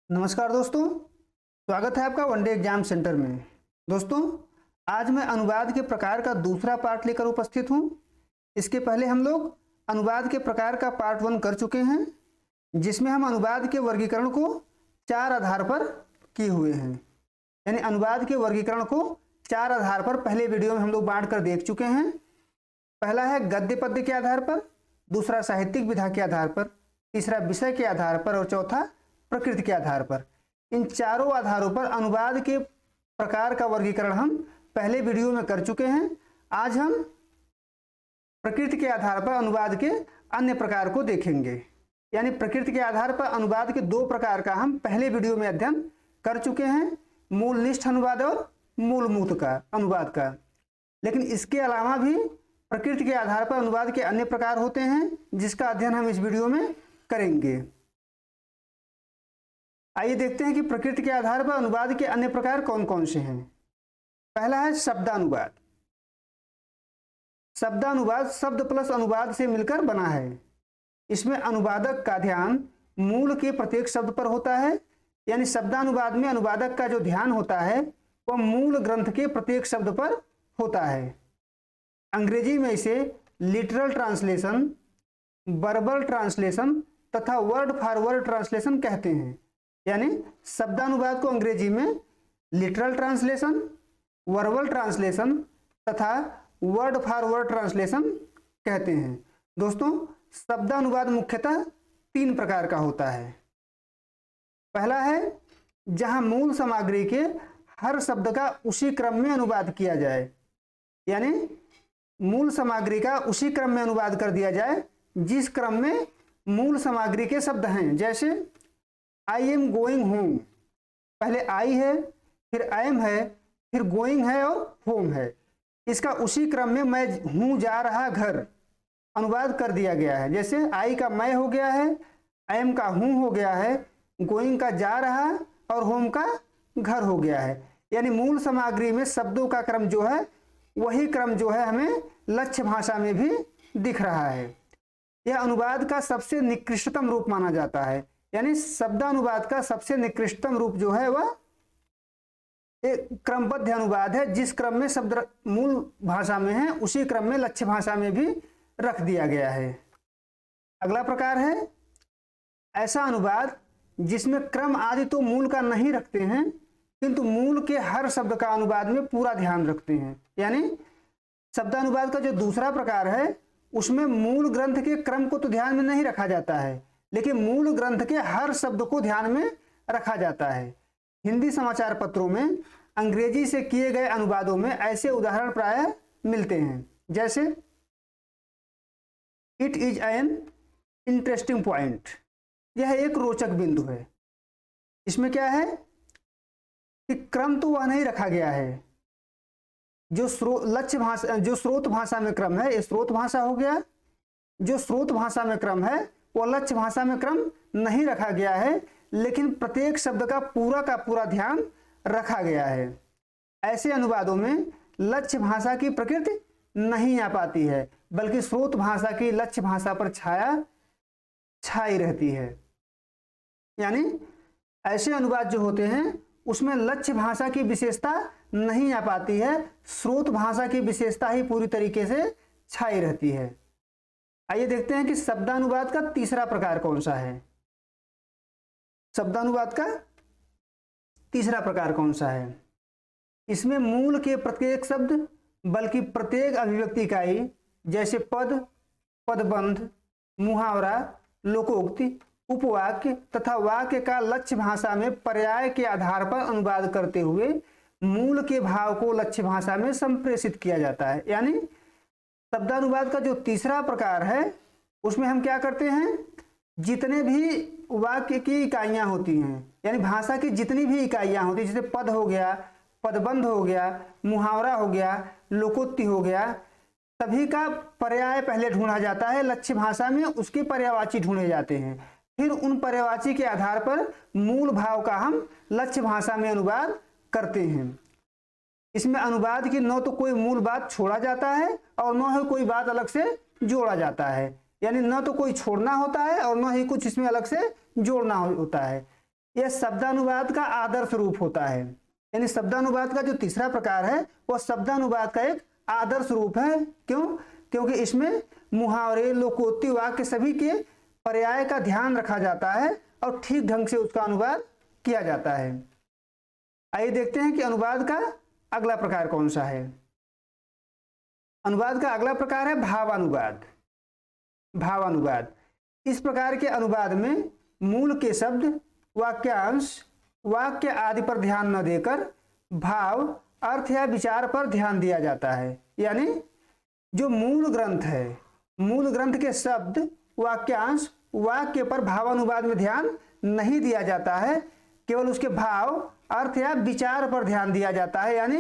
नमस्कार दोस्तों, स्वागत है आपका वनडे एग्जाम सेंटर में। दोस्तों, आज मैं अनुवाद के प्रकार का दूसरा पार्ट लेकर उपस्थित हूं। इसके पहले हम लोग अनुवाद के प्रकार का पार्ट 1 कर चुके हैं, जिसमें हम अनुवाद के वर्गीकरण को 4 आधार पर किए हुए हैं। यानी अनुवाद के वर्गीकरण को 4 आधार पर पहले वीडियो में हम लोग बांट कर देख चुके हैं। पहला है गद्य पद्य के आधार पर, दूसरा साहित्यिक विधा के आधार पर, तीसरा विषय के आधार पर और चौथा प्रकृति के आधार पर। इन चारों आधारों पर अनुवाद के प्रकार का वर्गीकरण हम पहले वीडियो में कर चुके हैं। आज हम प्रकृति के आधार पर अनुवाद के अन्य प्रकार को देखेंगे। यानी प्रकृति के आधार पर अनुवाद के 2 प्रकार का हम पहले वीडियो में अध्ययन कर चुके हैं, मूलनिष्ठ अनुवाद और मूलमूत का अनुवाद का। लेकिन इसके अलावा भी प्रकृति के आधार पर अनुवाद के अन्य प्रकार होते हैं, जिसका अध्ययन हम इस वीडियो में करेंगे। आइए देखते हैं कि प्रकृति के आधार पर अनुवाद के अन्य प्रकार कौन कौन से हैं। पहला है शब्दानुवाद। शब्दानुवाद शब्द प्लस अनुवाद से मिलकर बना है। इसमें अनुवादक का ध्यान मूल के प्रत्येक शब्द पर होता है। यानी शब्दानुवाद में अनुवादक का जो ध्यान होता है वह मूल ग्रंथ के प्रत्येक शब्द पर होता है। अंग्रेजी में इसे लिटरल ट्रांसलेशन, वर्बल ट्रांसलेशन तथा वर्ड फॉर वर्ड ट्रांसलेशन कहते हैं। यानी शब्दानुवाद को अंग्रेजी में लिटरल ट्रांसलेशन, वर्बल ट्रांसलेशन तथा वर्ड फॉर वर्ड ट्रांसलेशन कहते हैं। दोस्तों, शब्दानुवाद मुख्यतः 3 प्रकार का होता है। पहला है जहां मूल सामग्री के हर शब्द का उसी क्रम में अनुवाद किया जाए। यानी मूल सामग्री का उसी क्रम में अनुवाद कर दिया जाए जिस क्रम में मूल सामग्री के शब्द हैं। जैसे आई एम गोइंग होम, पहले आई है, फिर आई एम है, फिर गोइंग है और होम है। इसका उसी क्रम में मैं हूं जा रहा घर अनुवाद कर दिया गया है। जैसे आई का मैं हो गया है, आई एम का हूं हो गया है, गोइंग का जा रहा और होम का घर हो गया है। यानी मूल सामग्री में शब्दों का क्रम जो है वही क्रम जो है हमें लक्ष्य भाषा में भी दिख रहा है। यह अनुवाद का सबसे निकृष्टतम रूप माना जाता है। यानी शब्दानुवाद का सबसे निकृष्टतम रूप जो है वह एक क्रमबद्ध अनुवाद है, जिस क्रम में शब्द मूल भाषा में है उसी क्रम में लक्ष्य भाषा में भी रख दिया गया है। अगला प्रकार है ऐसा अनुवाद जिसमें क्रम आदि तो मूल का नहीं रखते हैं, किंतु मूल के हर शब्द का अनुवाद में पूरा ध्यान रखते हैं। यानी शब्दानुवाद का जो दूसरा प्रकार है उसमें मूल ग्रंथ के क्रम को तो ध्यान में नहीं रखा जाता है, लेकिन मूल ग्रंथ के हर शब्द को ध्यान में रखा जाता है। हिंदी समाचार पत्रों में अंग्रेजी से किए गए अनुवादों में ऐसे उदाहरण प्रायः मिलते हैं। जैसे it is an interesting point, यह एक रोचक बिंदु है। इसमें क्या है कि क्रम तो वह नहीं रखा गया है। जो स्रोत भाषा में क्रम है, ये स्रोत भाषा हो गया। जो स्रोत भाषा में क्रम है वो लक्ष्य भाषा में क्रम नहीं रखा गया है, लेकिन प्रत्येक शब्द का पूरा ध्यान रखा गया है। ऐसे अनुवादों में लक्ष्य भाषा की प्रकृति नहीं आ पाती है, बल्कि स्रोत भाषा की लक्ष्य भाषा पर छाई रहती है। यानी ऐसे अनुवाद जो होते हैं उसमें लक्ष्य भाषा की विशेषता नहीं आ पाती है, स्रोत भाषा की विशेषता ही पूरी तरीके से छाई रहती है। आइए देखते हैं कि शब्दानुवाद का तीसरा प्रकार कौन सा है। शब्दानुवाद का तीसरा प्रकार कौन सा है? इसमें मूल के प्रत्येक शब्द बल्कि प्रत्येक अभिव्यक्ति इकाई जैसे पद, पदबंध, मुहावरा, लोकोक्ति, उपवाक्य तथा वाक्य का लक्ष्य भाषा में पर्याय के आधार पर अनुवाद करते हुए मूल के भाव को लक्ष्य भाषा में संप्रेषित किया जाता है। यानी शब्दानुवाद का जो तीसरा प्रकार है उसमें हम क्या करते हैं, जितने भी वाक्य की इकाइयां होती हैं, यानी भाषा की जितनी भी इकाइयां होती हैं, जैसे पद हो गया, पदबंध हो गया, मुहावरा हो गया, लोकोक्ति हो गया, सभी का पर्याय पहले ढूंढा जाता है लक्ष्य भाषा में, उसके पर्यायवाची ढूंढे जाते हैं। फिर उन पर्यायवाची के आधार पर मूल भाव का हम लक्ष्य भाषा में अनुवाद करते हैं। इसमें अनुवाद की न तो कोई मूल बात छोड़ा जाता है और न ही कोई बात अलग से जोड़ा जाता है। यानी न तो कोई छोड़ना होता है और न ही कुछ इसमें अलग से जोड़ना होता है। यह शब्दानुवाद का आदर्श रूप होता है। यानी शब्दानुवाद का जो तीसरा प्रकार है वह शब्दानुवाद का एक आदर्श रूप है। क्यों? क्योंकि इसमें मुहावरे, लोकोक्ति, वाक्य सभी के पर्याय का ध्यान रखा जाता है और ठीक ढंग से उसका अनुवाद किया जाता है। आइए देखते हैं कि अनुवाद का अगला प्रकार कौन सा है। अनुवाद का अगला प्रकार है भावानुवाद। भावानुवाद इस प्रकार के अनुवाद में मूल के शब्द, वाक्यांश, वाक्य आदि पर ध्यान न देकर भाव, अर्थ या विचार पर ध्यान दिया जाता है। यानी जो मूल ग्रंथ है, मूल ग्रंथ के शब्द, वाक्यांश, वाक्य पर भावानुवाद में ध्यान नहीं दिया जाता है, केवल उसके भाव, अर्थ या विचार पर ध्यान दिया जाता है। यानी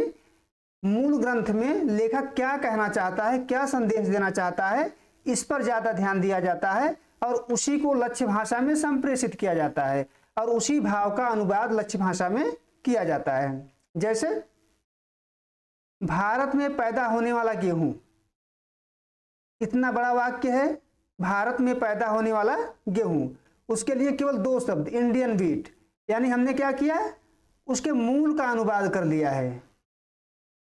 मूल ग्रंथ में लेखक क्या कहना चाहता है, क्या संदेश देना चाहता है, इस पर ज्यादा ध्यान दिया जाता है और उसी को लक्ष्य भाषा में संप्रेषित किया जाता है और उसी भाव का अनुवाद लक्ष्य भाषा में किया जाता है। जैसे भारत में पैदा होने वाला गेहूं, इतना बड़ा वाक्य है, भारत में पैदा होने वाला गेहूं, उसके लिए केवल दो शब्द, इंडियन व्हीट। यानी हमने क्या किया, उसके मूल का अनुवाद कर लिया है।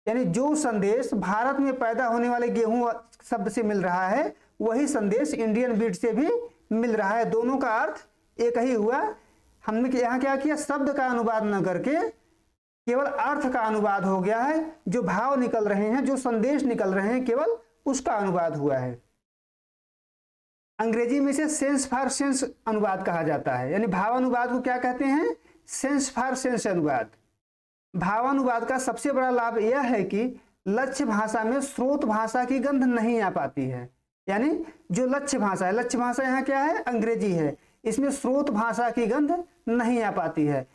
यानी जो संदेश भारत में पैदा होने वाले गेहूं शब्द से मिल रहा है वही संदेश इंडियन व्हीट से भी मिल रहा है। दोनों का अर्थ एक ही हुआ। हमने यहाँ क्या किया, शब्द का अनुवाद न करके केवल अर्थ का अनुवाद हो गया है। जो भाव निकल रहे हैं, जो संदेश निकल रहे हैं, केवल उसका अनुवाद हुआ है। अंग्रेजी में से सेंस फॉर सेंस अनुवाद कहा जाता है। यानी भावानुवाद को क्या कहते हैं, सेंस फॉर सेंस अनुवाद। भावानुवाद का सबसे बड़ा लाभ यह है कि लक्ष्य भाषा में स्रोत भाषा की गंध नहीं आ पाती है। यानी जो लक्ष्य भाषा है, लक्ष्य भाषा यहाँ क्या है, अंग्रेजी है, इसमें स्रोत भाषा की गंध नहीं आ पाती है।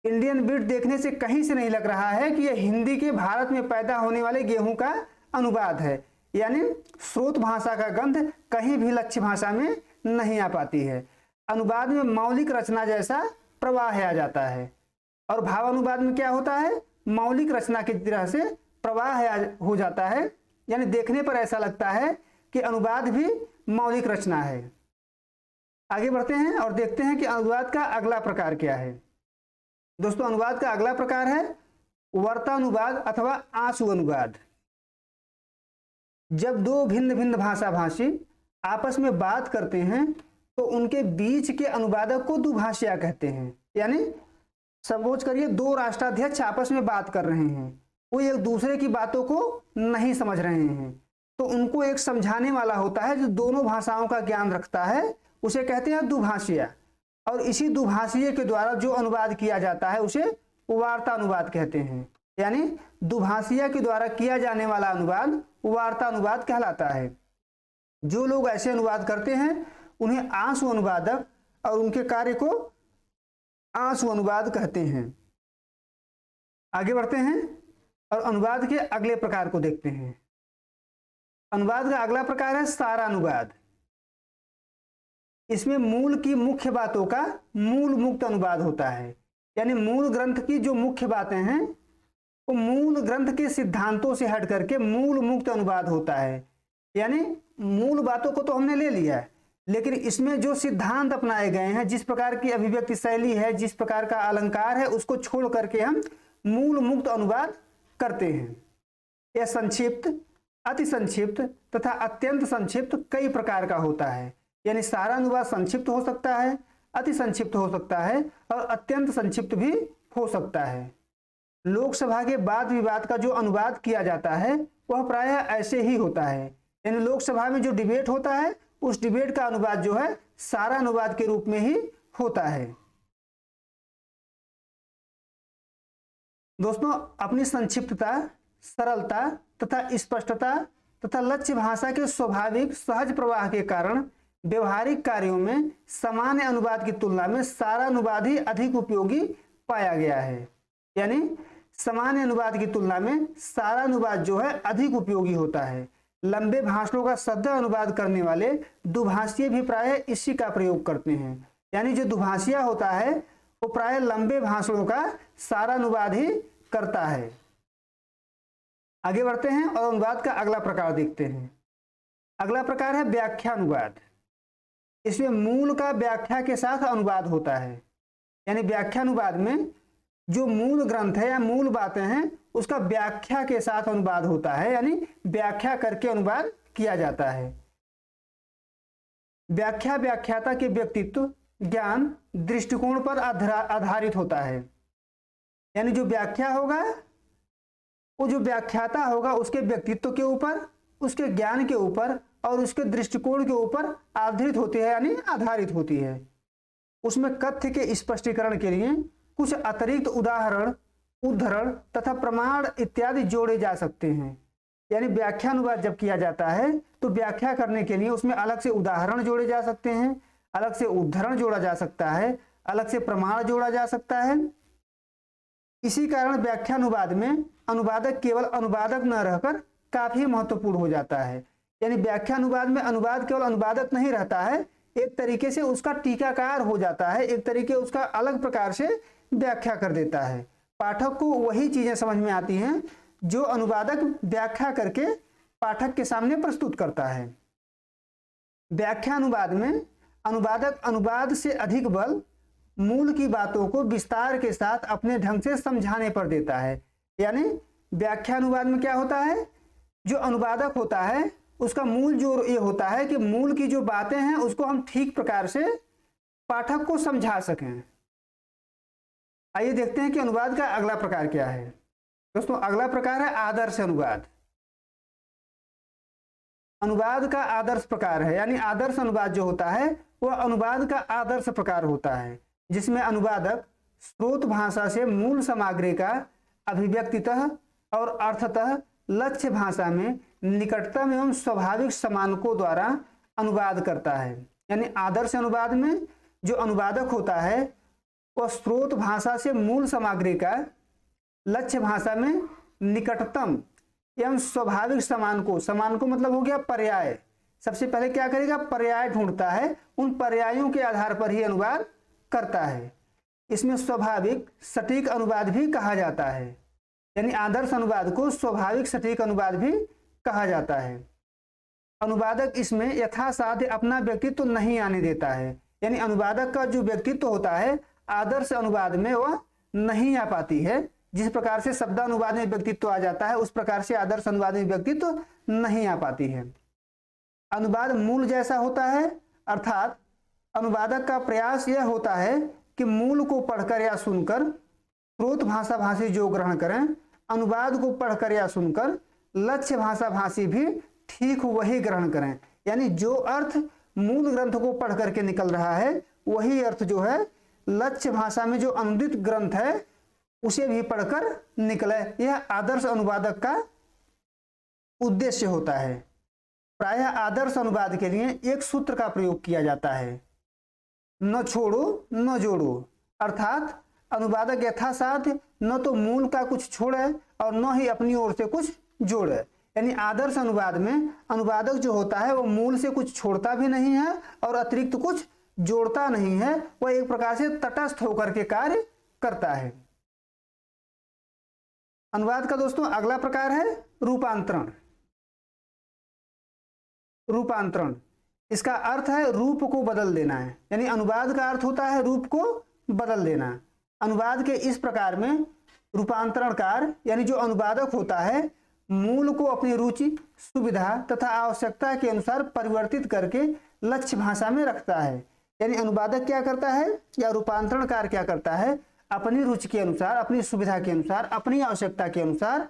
इंडियन व्हीट देखने से कहीं से नहीं लग रहा है कि यह हिंदी के भारत में पैदा होने वाले गेहूं का अनुवाद है। यानी स्रोत भाषा का गंध कहीं भी लक्ष्य भाषा में नहीं आ पाती है। अनुवाद में मौलिक रचना जैसा प्रवाह आ जाता है और भावानुवाद में क्या होता है, मौलिक रचना की तरह से प्रवाह हो जाता है। यानी देखने पर ऐसा लगता है कि अनुवाद भी मौलिक रचना है। आगे बढ़ते हैं और देखते हैं कि अनुवाद का अगला प्रकार क्या है। दोस्तों, अनुवाद का अगला प्रकार है वर्तानुवाद अथवा आंसू अनुवाद। जब दो भिन्न भिन्न भाषा भाषी आपस में बात करते हैं तो उनके बीच के अनुवादक को दुभाषिया कहते हैं। यानी सपोज करिए दो राष्ट्राध्यक्ष आपस में बात कर रहे हैं, वो एक दूसरे की बातों को नहीं समझ रहे हैं, तो उनको एक समझाने वाला होता है जो दोनों भाषाओं का ज्ञान रखता है, उसे कहते हैं दुभाषिया। और इसी दुभाषिये के द्वारा जो अनुवाद किया जाता है उसे वार्तानुवाद कहते हैं। यानी दुभाषिया के द्वारा किया जाने वाला अनुवाद वार्तानुवाद कहलाता है। जो लोग ऐसे अनुवाद करते हैं उन्हें आंसू अनुवादक और उनके कार्य को आंसू अनुवाद कहते हैं। आगे बढ़ते हैं और अनुवाद के अगले प्रकार को देखते हैं। अनुवाद का अगला प्रकार है सारानुवाद। इसमें मूल की मुख्य बातों का मूल मुक्त अनुवाद होता है। यानी मूल ग्रंथ की जो मुख्य बातें हैं वो मूल ग्रंथ के सिद्धांतों से हट करके मूल मुक्त अनुवाद होता है। यानी मूल बातों को तो हमने ले लिया है, लेकिन इसमें जो सिद्धांत अपनाए गए हैं, जिस प्रकार की अभिव्यक्ति शैली है, जिस प्रकार का अलंकार है, उसको छोड़ करके हम मूल मुक्त अनुवाद करते हैं। यह संक्षिप्त, अति संक्षिप्त तथा अत्यंत संक्षिप्त कई प्रकार का होता है। यानी सारानुवाद संक्षिप्त हो सकता है, अति संक्षिप्त हो सकता है और अत्यंत संक्षिप्त भी हो सकता है। लोकसभा के वाद विवाद का जो अनुवाद किया जाता है वह प्रायः ऐसे ही होता है। यानी लोकसभा में जो डिबेट होता है उस डिबेट का अनुवाद जो है सारानुवाद के रूप में ही होता है। दोस्तों, अपनी संक्षिप्तता, सरलता तथा स्पष्टता तथा लक्ष्य भाषा के स्वाभाविक सहज प्रवाह के कारण व्यवहारिक कार्यों में सामान्य अनुवाद की तुलना में सारानुवाद ही अधिक उपयोगी पाया गया है। यानी सामान्य अनुवाद की तुलना में सारानुवाद जो है अधिक उपयोगी होता है। लंबे भाषणों का सद्य अनुवाद करने वाले दुभाषिये भी प्रायः इसी का प्रयोग करते हैं। यानी जो दुभाषिया होता है वो प्रायः लंबे भाषणों का सारानुवाद ही करता है। आगे बढ़ते हैं और अनुवाद का अगला प्रकार देखते हैं। अगला प्रकार है व्याख्यानुवाद। इसमें मूल का व्याख्या के साथ अनुवाद होता है। यानी व्याख्यानुवाद में जो मूल ग्रंथ है या मूल बातें हैं उसका व्याख्या के साथ अनुवाद होता है, यानी व्याख्या करके अनुवाद किया जाता है। व्याख्या व्याख्याता के व्यक्तित्व, ज्ञान, दृष्टिकोण पर आधारित होता है। यानी जो व्याख्या होगा वो जो व्याख्याता होगा उसके व्यक्तित्व के ऊपर, उसके ज्ञान के ऊपर और उसके दृष्टिकोण के ऊपर आधारित होती है, यानी आधारित होती है। उसमें कथ्य के स्पष्टीकरण के लिए कुछ अतिरिक्त उदाहरण, उद्धरण तथा प्रमाण इत्यादि जोड़े जा सकते हैं। यानी व्याख्यानुवाद जब किया जाता है तो व्याख्या करने के लिए उसमें अलग से उदाहरण जोड़े जा सकते हैं, अलग से उद्धरण जोड़ा जा सकता है, अलग से प्रमाण जोड़ा जा सकता है। इसी कारण व्याख्यानुवाद में अनुवादक केवल अनुवादक न रहकर काफी महत्वपूर्ण हो जाता है। यानी व्याख्यानुवाद में अनुवाद केवल अनुवादक नहीं रहता है, एक तरीके से उसका टीकाकार हो जाता है, एक तरीके उसका अलग प्रकार से व्याख्या कर देता है। पाठक को वही चीजें समझ में आती हैं जो अनुवादक व्याख्या करके पाठक के सामने प्रस्तुत करता है। व्याख्यानुवाद में अनुवादक अनुवाद से अधिक बल मूल की बातों को विस्तार के साथ अपने ढंग से समझाने पर देता है। यानी व्याख्यानुवाद में क्या होता है, जो अनुवादक होता है उसका मूल जो ये होता है कि मूल की जो बातें हैं उसको हम ठीक प्रकार से पाठक को समझा सकें। आइए देखते हैं कि अनुवाद का अगला प्रकार क्या है। दोस्तों अगला प्रकार है आदर्श अनुवाद। अनुवाद का आदर्श प्रकार है, यानी आदर्श अनुवाद जो होता है वह अनुवाद का आदर्श प्रकार होता है, जिसमें अनुवादक स्रोत भाषा से मूल सामग्री का अभिव्यक्तितः और अर्थतः लक्ष्य भाषा में निकटतम एवं स्वाभाविक समानकों द्वारा अनुवाद करता है। यानी आदर्श अनुवाद में जो अनुवादक होता है वह स्रोत भाषा से मूल सामग्री का लक्ष्य भाषा में निकटतम एवं स्वाभाविक समानको मतलब हो गया पर्याय। सबसे पहले क्या करेगा, पर्याय ढूंढता है, उन पर्यायों के आधार पर ही अनुवाद करता है। इसमें स्वाभाविक सटीक अनुवाद भी कहा जाता है। यानी आदर्श अनुवाद को स्वाभाविक सटीक अनुवाद भी कहा जाता है। अनुवादक इसमें यथासाध्य अपना व्यक्तित्व नहीं आने देता है। यानी अनुवादक का जो व्यक्तित्व होता है आदर्श अनुवाद में वह नहीं आ पाती है। जिस प्रकार से शब्दानुवाद में व्यक्तित्व आ जाता है उस प्रकार से आदर्श अनुवाद में व्यक्तित्व नहीं आ पाती है। अनुवाद मूल जैसा होता है, अर्थात अनुवादक का प्रयास यह होता है कि मूल को पढ़कर या सुनकर स्रोत भाषा भाषी जो ग्रहण करें, अनुवाद को पढ़कर या सुनकर लक्ष्य भाषा भाषी भी ठीक वही ग्रहण करें। यानी जो अर्थ मूल ग्रंथ को पढ़ करके निकल रहा है वही अर्थ जो है लक्ष्य भाषा में जो अनुदित ग्रंथ है उसे भी पढ़कर निकले। यह आदर्श अनुवादक का उद्देश्य होता है। प्रायः आदर्श अनुवाद के लिए एक सूत्र का प्रयोग किया जाता है, न छोड़ो न जोड़ो। अर्थात अनुवादक यथासाध्य न तो मूल का कुछ छोड़े और न ही अपनी ओर से कुछ जोड़े। यानी आदर्श अनुवाद में अनुवादक जो होता है वो मूल से कुछ छोड़ता भी नहीं है और अतिरिक्त कुछ जोड़ता नहीं है, वह एक प्रकार से तटस्थ होकर के कार्य करता है। अनुवाद का दोस्तों अगला प्रकार है रूपांतरण। रूपांतरण इसका अर्थ है रूप को बदल देना है। यानी अनुवाद का अर्थ होता है रूप को बदल देना। अनुवाद के इस प्रकार में रूपांतरणकार यानी जो अनुवादक होता है मूल को अपनी रुचि, सुविधा तथा आवश्यकता के अनुसार परिवर्तित करके लक्ष्य भाषा में रखता है। यानी अनुवादक क्या करता है या रूपांतरणकार क्या करता है, अपनी रुचि के अनुसार, अपनी सुविधा के अनुसार, अपनी आवश्यकता के अनुसार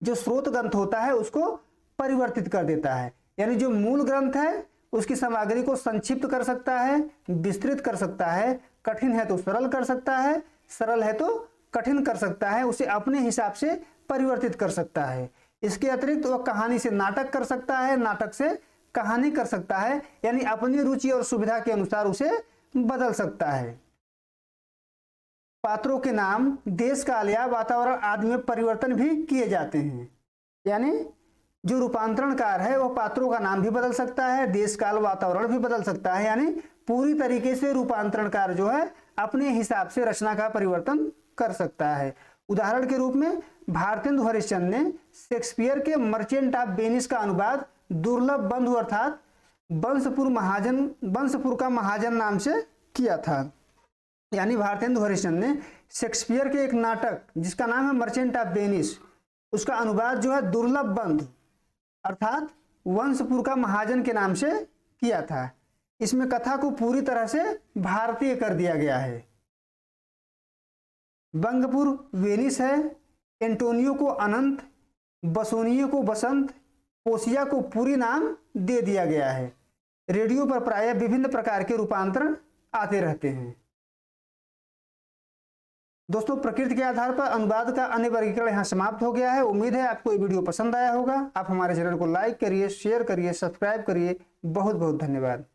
जो स्रोत ग्रंथ होता है उसको परिवर्तित कर देता है। यानी जो मूल ग्रंथ है उसकी सामग्री को संक्षिप्त कर सकता है, विस्तृत कर सकता है, कठिन है तो सरल कर सकता है, सरल है तो कठिन कर सकता है, उसे अपने हिसाब से परिवर्तित कर सकता है। इसके अतिरिक्त वह कहानी से नाटक कर सकता है, नाटक से कहानी कर सकता है। यानी अपनी रुचि और सुविधा के अनुसार उसे बदल सकता है। पात्रों के नाम, देश काल या वातावरण आदि में परिवर्तन भी किए जाते हैं। यानी जो रूपांतरणकार है वह पात्रों का नाम भी बदल सकता है, देश काल वातावरण भी बदल सकता है। यानी पूरी तरीके से रूपांतरणकार जो है अपने हिसाब से रचना का परिवर्तन कर सकता है। उदाहरण के रूप में भारतेंदु हरिश्चंद्र ने शेक्सपियर के मर्चेंट ऑफ वेनिस का अनुवाद दुर्लभ बंधु अर्थात वंशपुर का महाजन नाम से किया था। यानी भारतेंदु हरिश्चंद्र ने शेक्सपियर के एक नाटक जिसका नाम है मर्चेंट ऑफ वेनिस, उसका अनुवाद जो है दुर्लभ बंधु अर्थात वंशपुर का महाजन के नाम से किया था। इसमें कथा को पूरी तरह से भारतीय कर दिया गया है। बंगपुर वेनिस है, एंटोनियो को अनंत, बसोनियो को बसंत, पोसिया को पूरी नाम दे दिया गया है। रेडियो पर प्रायः विभिन्न प्रकार के रूपांतरण आते रहते हैं। दोस्तों, प्रकृति के आधार पर अनुवाद का अन्य वर्गीकरण यहाँ समाप्त हो गया है। उम्मीद है आपको ये वीडियो पसंद आया होगा। आप हमारे चैनल को लाइक करिए, शेयर करिए, सब्सक्राइब करिए। बहुत बहुत धन्यवाद।